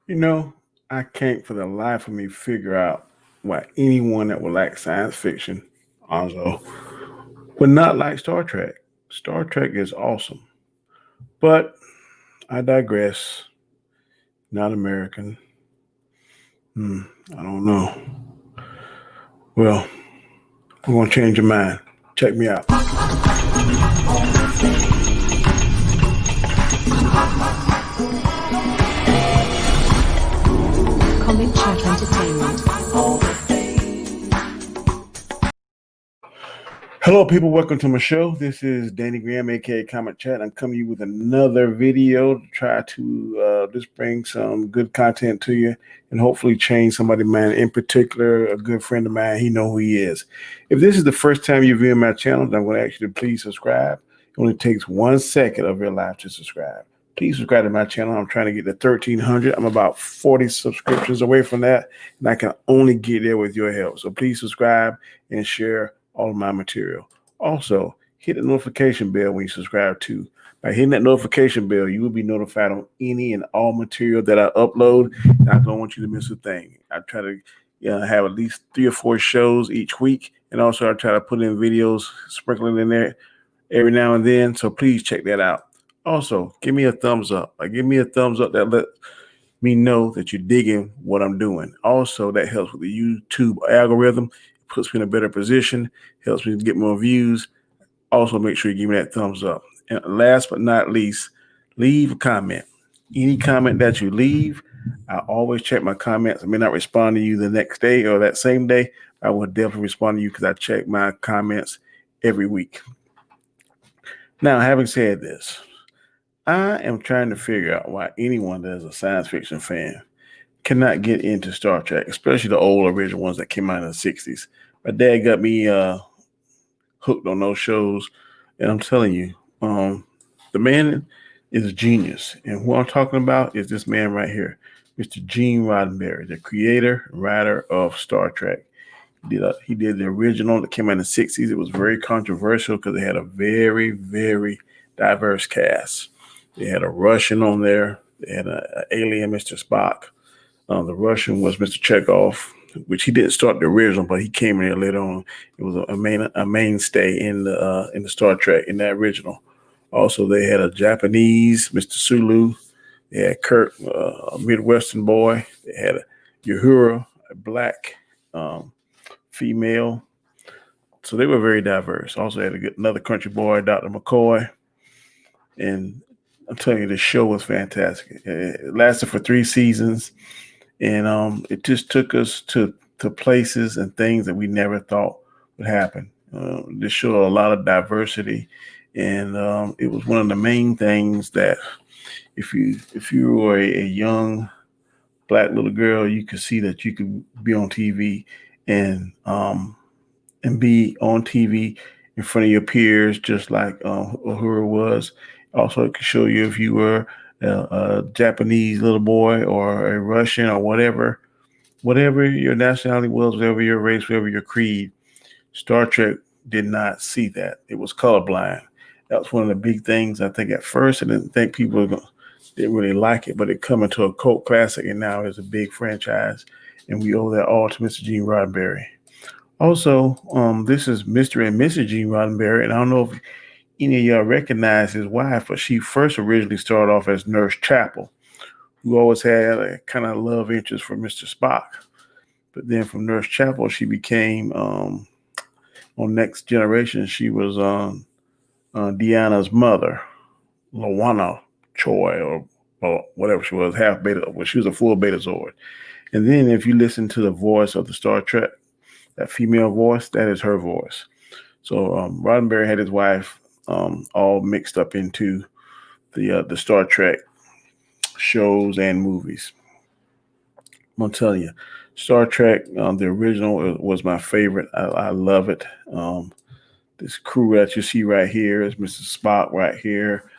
You know, I can't for the life of me figure out why anyone that would like science fiction also would not like Star Trek. Star Trek is awesome. But I digress. Not American. Hmm, I don't know. Well, I'm going to change your mind. Check me out. Comic Check Entertainment. Hello, people. Welcome to my show. This is Danny Graham, aka Comic Chat. I'm coming to you with another video to try to just bring some good content to you and hopefully change somebody's mind. In particular, a good friend of mine. He know who he is. If this is the first time you're viewing my channel, then I'm going to ask you to please subscribe. It only takes 1 second of your life to subscribe. Please subscribe to my channel. I'm trying to get to 1,300. I'm about 40 subscriptions away from that, and I can only get there with your help. So please subscribe and share all of my material. Also, hit the notification bell when you subscribe to. By hitting that notification bell, you will be notified on any and all material that I upload. And I don't want you to miss a thing. I try to have at least 3 or 4 shows each week. And also, I try to put in videos sprinkling in there every now and then. So please check that out. Also, give me a thumbs up. Give me a thumbs up that lets me know that you're digging what I'm doing. Also, that helps with the YouTube algorithm, puts me in a better position, helps me get more views. Also, make sure you give me that thumbs up. And last but not least, leave a comment. Any comment that you leave, I always check my comments. I may not respond to you the next day or that same day. I will definitely respond to you because I check my comments every week. Now, having said this, I am trying to figure out why anyone that is a science fiction fan cannot get into Star Trek, especially the old original ones that came out in the 60s. My dad got me hooked on those shows, and I'm telling you, the man is a genius. And who I'm talking about is this man right here, Mr. Gene Roddenberry, the creator and writer of Star Trek. He did the original that came out in the 60s. It was very controversial because it had a very, very diverse cast. They had a Russian on there. They had an alien, Mr. Spock. The Russian was Mr. Chekhov, which he didn't start the original, but he came in there later on. It was a mainstay in the Star Trek in that original. Also, they had a Japanese, Mr. Sulu. They had Kirk, a Midwestern boy. They had a Uhura, a black female. So they were very diverse. Also had another country boy, Dr. McCoy. And I'm telling you, the show was fantastic. It lasted for 3 seasons. And it just took us to places and things that we never thought would happen. This showed a lot of diversity, and it was one of the main things that if you were a young black little girl, you could see that you could be on TV and be on TV in front of your peers, just like Uhura was. Also, it could show you if you were a Japanese little boy or a Russian or whatever your nationality was, whatever your race, whatever your creed. Star Trek did not see that. It was colorblind. That was one of the big things. I think at first I didn't think people didn't really like it, but it come into a cult classic, and now it's a big franchise, and we owe that all to Mr. Gene Roddenberry. Also, this is Mr. and Mrs. Gene Roddenberry, and I don't know if any of y'all recognize his wife, but she first originally started off as Nurse Chapel, who always had a kind of love interest for Mr. Spock. But then from Nurse Chapel, she became on Next Generation. She was Deanna's mother, Lawana Choi, or whatever she was, half beta. Well, she was a full Beta Zord. And then if you listen to the voice of the Star Trek, that female voice, that is her voice. So Roddenberry had his wife all mixed up into the Star Trek shows and movies. I'm gonna tell you, Star Trek, the original was my favorite. I love it. This crew that you see right here is Mr. Spock right here,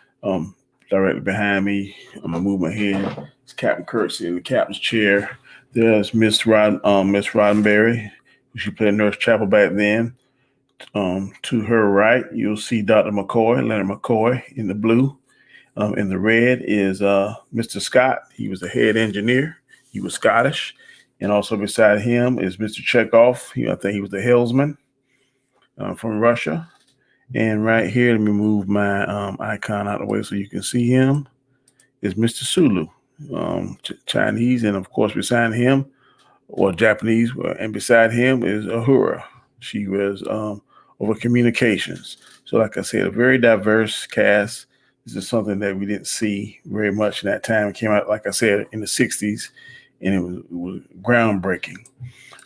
directly behind me. I'm gonna move my head. It's Captain Kirk in the captain's chair. There's Miss Roddenberry. She played Nurse Chapel back then. To her right, you'll see Dr. McCoy, Leonard McCoy in the blue. In the red is Mr. Scott. He was the head engineer. He was Scottish. And also beside him is Mr. Chekhov. I think he was the helmsman from Russia. And right here, let me move my icon out of the way so you can see him, is Mr. Sulu, Chinese. And of course, beside him, or Japanese, and beside him is Ahura. She was over communications. So like I said, a very diverse cast. This is something that we didn't see very much in that time. It came out, like I said, in the 60s, and it was groundbreaking.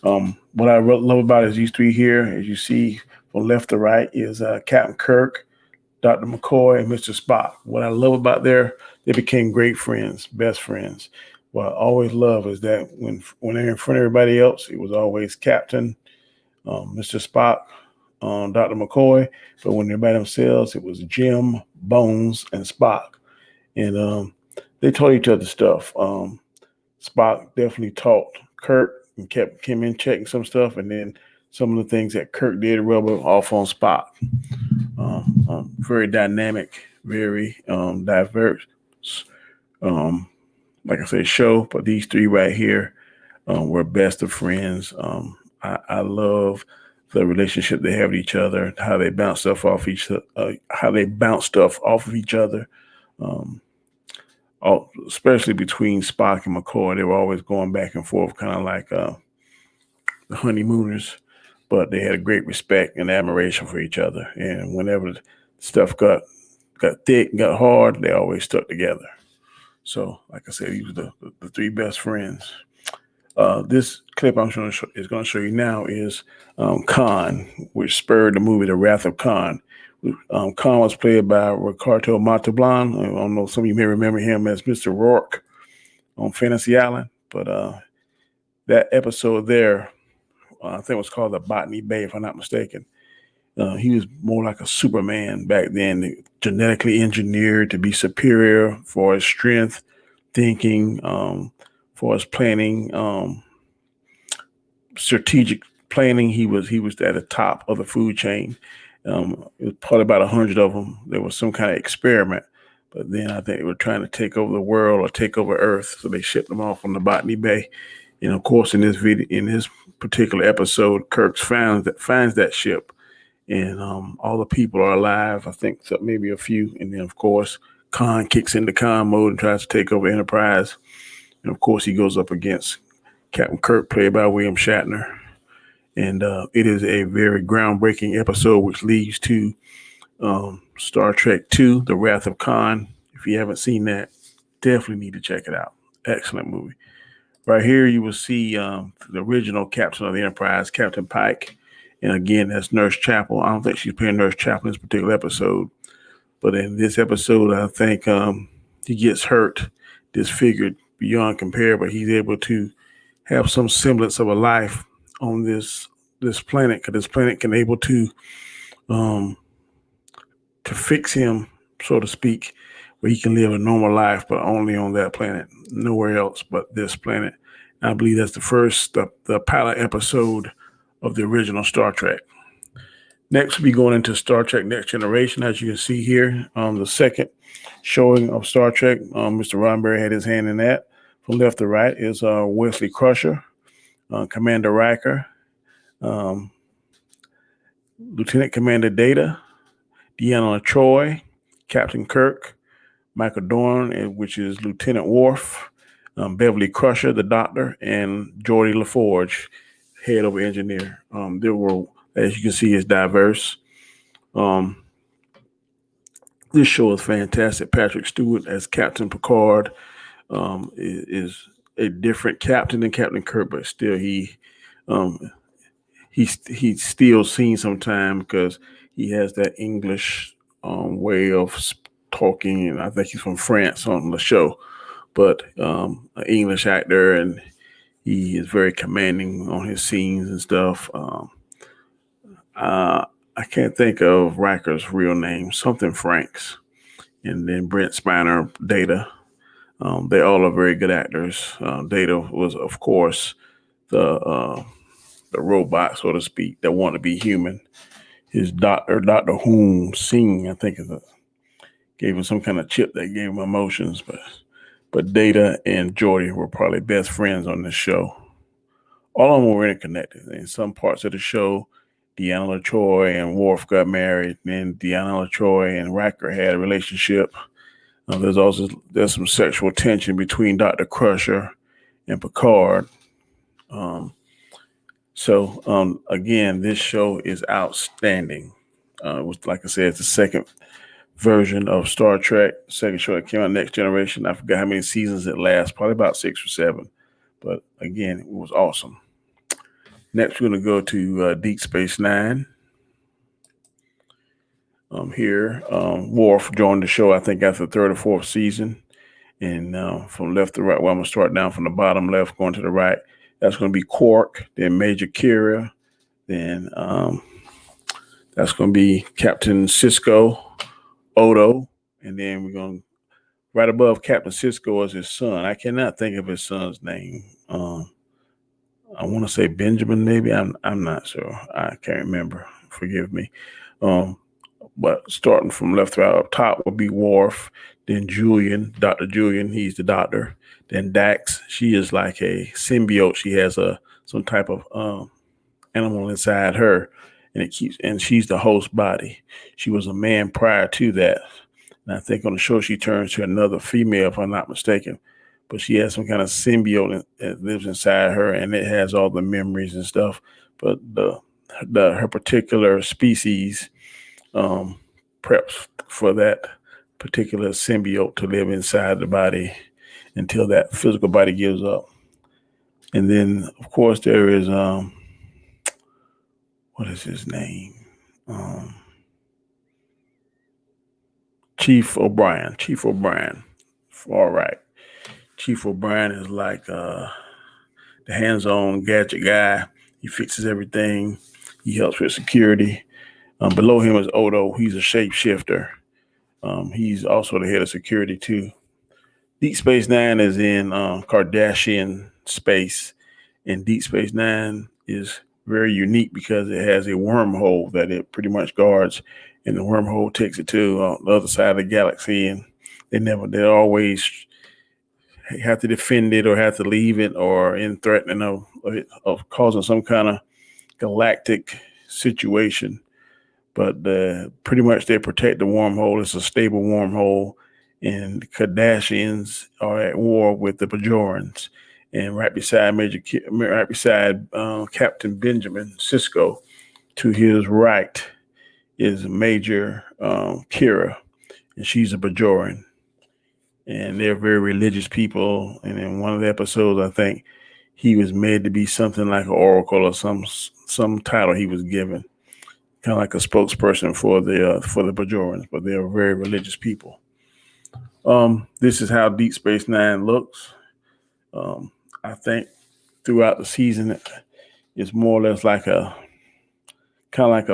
What I love about is these three here, as you see from left to right, is Captain Kirk, Dr. McCoy, and Mr. Spock. What I love about they became great friends, best friends. What I always love is that when they're in front of everybody else, it was always Captain, Mr. Spock, Dr. McCoy. But when they're by themselves, it was Jim, Bones, and Spock. And they taught each other stuff. Spock definitely taught Kirk and kept him in check and some stuff. And then some of the things that Kirk did rub off on Spock. Very dynamic, very diverse. Like I said, show, but these three right here were best of friends. I love the relationship they have with each other, how they bounce stuff off of each other. Especially between Spock and McCoy, they were always going back and forth, kind of like the honeymooners. But they had a great respect and admiration for each other. And whenever stuff got thick and got hard, they always stuck together. So, like I said, these were the three best friends. This clip is going to show you now is Khan, which spurred the movie The Wrath of Khan. Khan was played by Ricardo Montalban. I don't know, some of you may remember him as Mr. Rourke on Fantasy Island. But that episode there, I think it was called the Botany Bay, if I'm not mistaken. He was more like a Superman back then, genetically engineered to be superior for his strength, thinking, for his planning, strategic planning. He was at the top of the food chain. It was probably about 100 of them. There was some kind of experiment, but then I think they were trying to take over the world or take over Earth, so they shipped them off from the Botany Bay. And of course, in this particular episode, Kirk finds that ship. And all the people are alive, I think, so maybe a few. And then, of course, Khan kicks into Khan mode and tries to take over Enterprise. And, of course, he goes up against Captain Kirk, played by William Shatner. And it is a very groundbreaking episode, which leads to Star Trek II, The Wrath of Khan. If you haven't seen that, definitely need to check it out. Excellent movie. Right here, you will see the original captain of the Enterprise, Captain Pike. And again, that's Nurse Chapel. I don't think she's playing Nurse Chapel in this particular episode. But in this episode, I think he gets hurt, disfigured beyond compare, but he's able to have some semblance of a life on this planet, because this planet can able to fix him, so to speak, where he can live a normal life, but only on that planet, nowhere else but this planet. And I believe that's the pilot episode of the original Star Trek. Next, we'll be going into Star Trek Next Generation. As you can see here, the second showing of Star Trek, Mr. Roddenberry had his hand in that. From left to right is Wesley Crusher, Commander Riker, Lieutenant Commander Data, Deanna Troi, Captain Kirk, Michael Dorn, which is Lieutenant Worf, Beverly Crusher, the Doctor, and Geordi LaForge, head over engineer. There were, as you can see, is diverse. This show is fantastic. Patrick Stewart as Captain Picard is a different captain than Captain Kirk, but still he's still seen sometime because he has that English way of talking, and I think he's from France on the show, but an English actor, and he is very commanding on his scenes and stuff. I can't think of Riker's real name, something Franks, and then Brent Spiner, Data. They all are very good actors. Data was, of course, the robot, so to speak, that wanted to be human. His Dr. Whom Singh, I think, gave him some kind of chip that gave him emotions. But Data and Geordi were probably best friends on this show. All of them were interconnected. In some parts of the show, Deanna LaTroy and Worf got married, and Deanna LaTroy and Riker had a relationship. There's some sexual tension between Dr. Crusher and Picard. Again, this show is outstanding. It was, like I said, it's the second version of Star Trek, second show that came out, Next Generation. I forgot how many seasons it lasts, probably about 6 or 7. But again, it was awesome. Next, we're going to go to Deep Space Nine. Worf joined the show, I think, after the third or fourth season. And from left to right, well, I'm going to start down from the bottom left, going to the right. That's going to be Quark, then Major Kira, then that's going to be Captain Sisko, Odo, and then we're going to, right above Captain Sisko is his son. I cannot think of his son's name. I want to say Benjamin, maybe. I'm not sure. I can't remember. Forgive me. But starting from left to right, up top will be Worf, then Julian, Dr. Julian, he's the doctor. Then Dax, she is like a symbiote. She has some type of animal inside her, and she's the host body. She was a man prior to that. And I think on the show she turns to another female, if I'm not mistaken. But she has some kind of symbiote that lives inside her, and it has all the memories and stuff. But her particular species preps for that particular symbiote to live inside the body until that physical body gives up. And then, of course, there is what is his name? Chief O'Brien. All right. Chief O'Brien is like the hands-on gadget guy. He fixes everything. He helps with security. Below him is Odo. He's a shapeshifter. He's also the head of security too. Deep Space Nine is in Kardashian space, and Deep Space Nine is very unique because it has a wormhole that it pretty much guards, and the wormhole takes it to the other side of the galaxy, and they always have to defend it or have to leave it or in threatening of causing some kind of galactic situation. But pretty much they protect the wormhole. It's a stable wormhole, and the Kardashians are at war with the Bajorans. And right beside Captain Benjamin Sisko, to his right is Major Kira, and she's a Bajoran. And they're very religious people. And in one of the episodes, I think he was made to be something like an oracle or some title he was given, kind of like a spokesperson for the Bajorans. But they're very religious people. This is how Deep Space Nine looks. I think throughout the season, it's more or less like a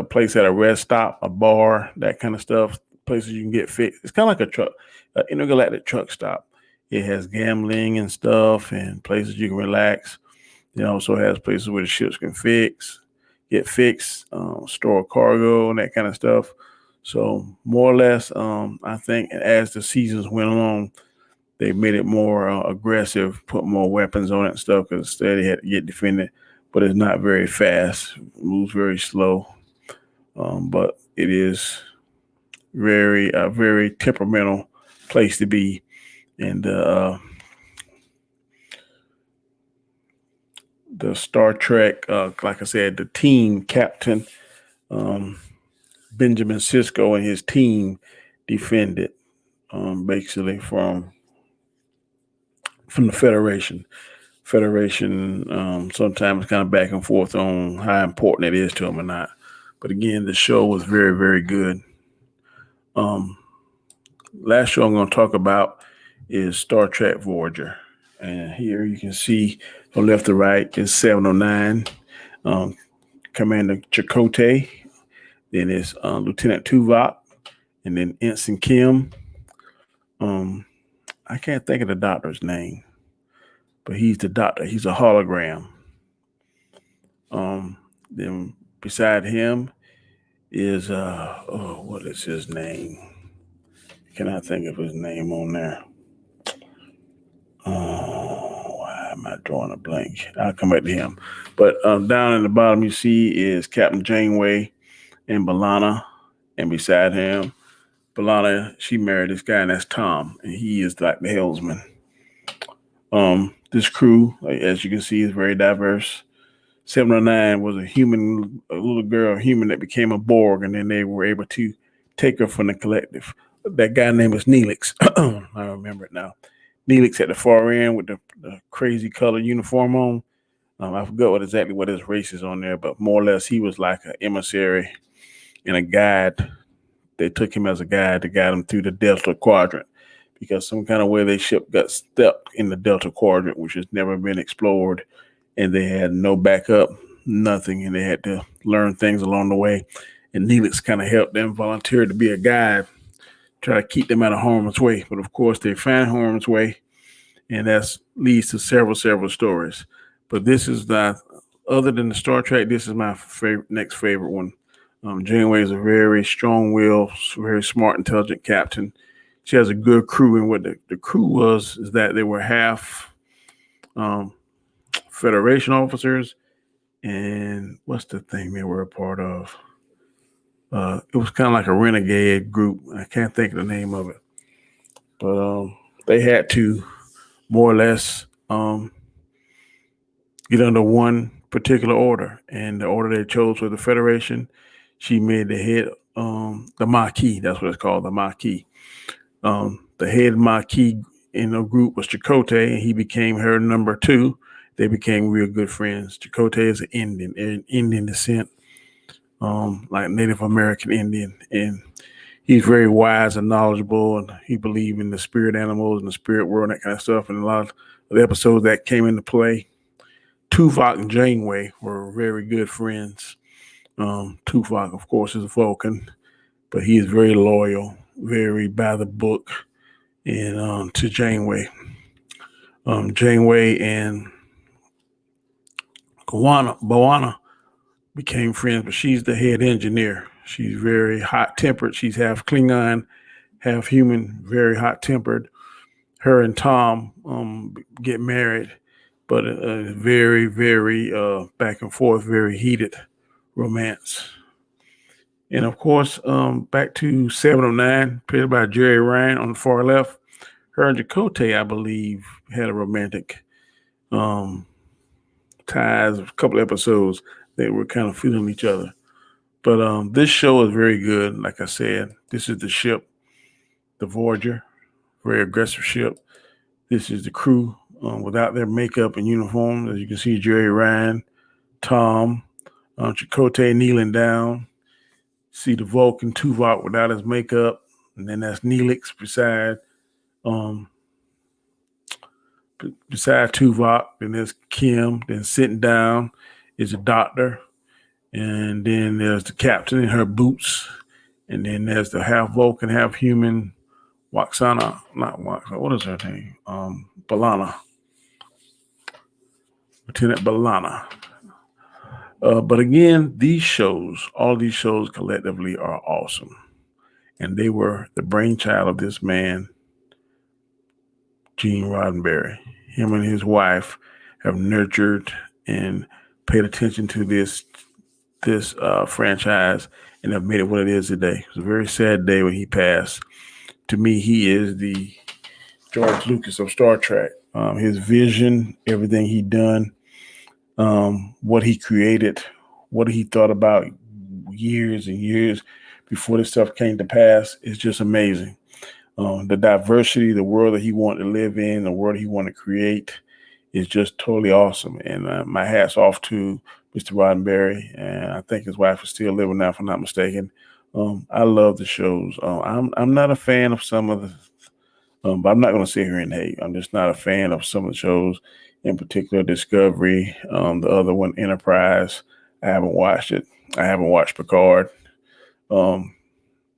place at a rest stop, a bar, that kind of stuff. Places you can get fixed. It's kind of like a truck, an intergalactic truck stop. It has gambling and stuff, and places you can relax. It also has places where the ships can get fixed, store cargo and that kind of stuff. So more or less, I think as the seasons went along, they made it more aggressive, put more weapons on it and stuff, because instead they had to get defended. But it's not very fast. It moves very slow. But it is a very temperamental place to be. And the Star Trek, like I said, the team captain, Benjamin Sisko and his team defended basically from the Federation. Sometimes kind of back and forth on how important it is to them or not. But again, the show was very, very good. Last show I'm going to talk about is Star Trek Voyager. And here you can see from left to right is 709, Commander Chakotay. Then it's Lieutenant Tuvok, and then Ensign Kim. I can't think of the doctor's name, but he's the doctor. He's a hologram. Then beside him is what is his name? I can I think of his name on there? Why am I drawing a blank? I'll come back to him. But down in the bottom, you see is Captain Janeway and B'Elanna, and beside him, B'Elanna, she married this guy, and that's Tom, and he is like the helmsman. This crew, like, as you can see, is very diverse. 709 was a little girl, human that became a Borg, and then they were able to take her from the collective. That guy name was Neelix. I remember it now. Neelix at the far end with the crazy color uniform on. I forgot exactly what his race is on there, but more or less he was like an emissary and a guide. They took him as a guide to guide him through the Delta Quadrant because some kind of way their ship got stuck in the Delta Quadrant, which has never been explored, and they had no backup, nothing, and they had to learn things along the way. And Neelix kind of helped them, volunteer to be a guide, try to keep them out of harm's way. But of course, they find harm's way, and that leads to several stories. But this is not, other than the Star Trek, this is my next favorite one. Janeway is a very strong-willed, very smart, intelligent captain. She has a good crew, and what the crew is that they were half Federation officers, and what's the thing they were a part of? It was kind of like a renegade group. I can't think of the name of it, but they had to more or less get under one particular order, and the order they chose was the Federation. She made the head the Maquis. That's what it's called, the Maquis. The head Maquis in the group was Chakotay, and he became her number 2. They became real good friends. Chakotay is an Indian descent, like Native American Indian, and he's very wise and knowledgeable, and he believed in the spirit animals and the spirit world and that kind of stuff. And a lot of the episodes that came into play, Tuvok and Janeway were very good friends. Tuvok, of course, is a Vulcan, but he is very loyal, very by the book, and to Janeway. Janeway and B'Elanna became friends, but she's the head engineer. She's very hot-tempered. She's half Klingon, half human, very hot-tempered. Her and Tom get married, but a very, very back and forth, very heated romance. And of course, back to 709, played by Jerry Ryan on the far left. Her and Chakotay, I believe, had a romantic ties, a couple episodes. They were kind of feeling each other. But this show is very good. Like I said, this is the ship, the Voyager, very aggressive ship. This is the crew without their makeup and uniform. As you can see, Jerry Ryan, Tom, Chakotay kneeling down. See the Vulcan Tuvok without his makeup. And then that's Neelix beside Tuvok. Then there's Kim. Then sitting down is the doctor. And then there's the captain in her boots. And then there's the half Vulcan, half human Waxana. Not Waxana. What is her name? B'Elanna. Lieutenant B'Elanna. But again, all these shows collectively are awesome. And they were the brainchild of this man, Gene Roddenberry. Him and his wife have nurtured and paid attention to this franchise and have made it what it is today. It was a very sad day when he passed. To me, he is the George Lucas of Star Trek. His vision, everything he done, what he created, what he thought about years and years before this stuff came to pass is just amazing. The diversity, the world that he wanted to live in, the world he wanted to create is just totally awesome. And my hat's off to Mr. Roddenberry, and I think his wife is still living now, if I'm not mistaken. I love the shows. I'm not a fan of some of the, but I'm not going to sit here and hate. I'm just not a fan of some of the shows, in particular Discovery, the other one, Enterprise. I haven't watched it. I haven't watched Picard.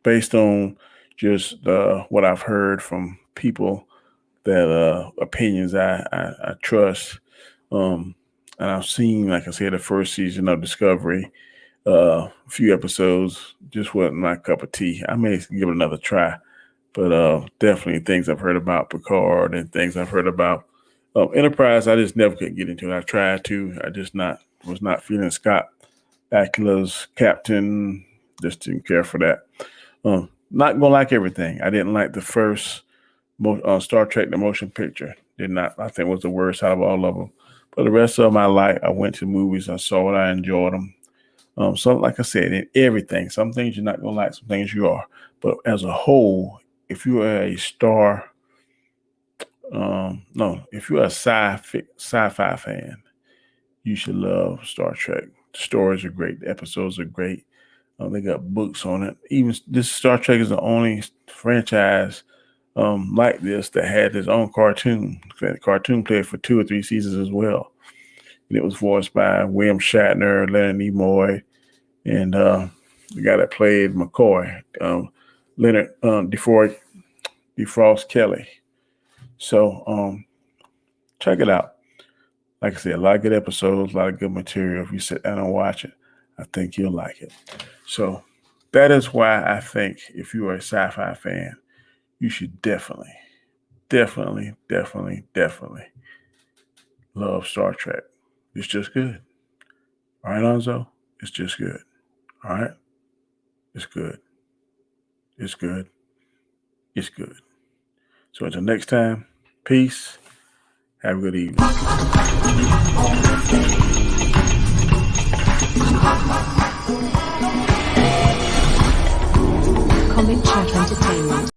Based on just what I've heard from people that opinions I trust. And I've seen, like I said, the first season of Discovery, a few episodes, just wasn't my cup of tea. I may give it another try. But definitely things I've heard about Picard and things I've heard about Enterprise. I just never could get into it. I tried to. I just was not feeling Scott Bakula's captain. Just didn't care for that. Not gonna like everything. I didn't like the first Star Trek: The Motion Picture. Did not. I think was the worst out of all of them. But the rest of them I like. I went to movies. I saw it. I enjoyed them. So like I said, in everything, some things you're not gonna like, some things you are. But as a whole, if you are a if you're a sci-fi fan, you should love Star Trek. The stories are great. The episodes are great. They got books on it. Even this Star Trek is the only franchise like this that had its own cartoon. The cartoon played for 2 or 3 seasons as well. And it was voiced by William Shatner, Leonard Nimoy, and the guy that played McCoy, Leonard DeFrost Kelly. So check it out. Like I said, a lot of good episodes, a lot of good material. If you sit down and watch it, I think you'll like it. So that is why I think if you are a sci-fi fan, you should definitely love Star Trek. It's just good. All right, Lonzo? It's just good. All right? It's good. It's good. It's good. So until next time, peace. Have a good evening. Comic Chat Entertainment.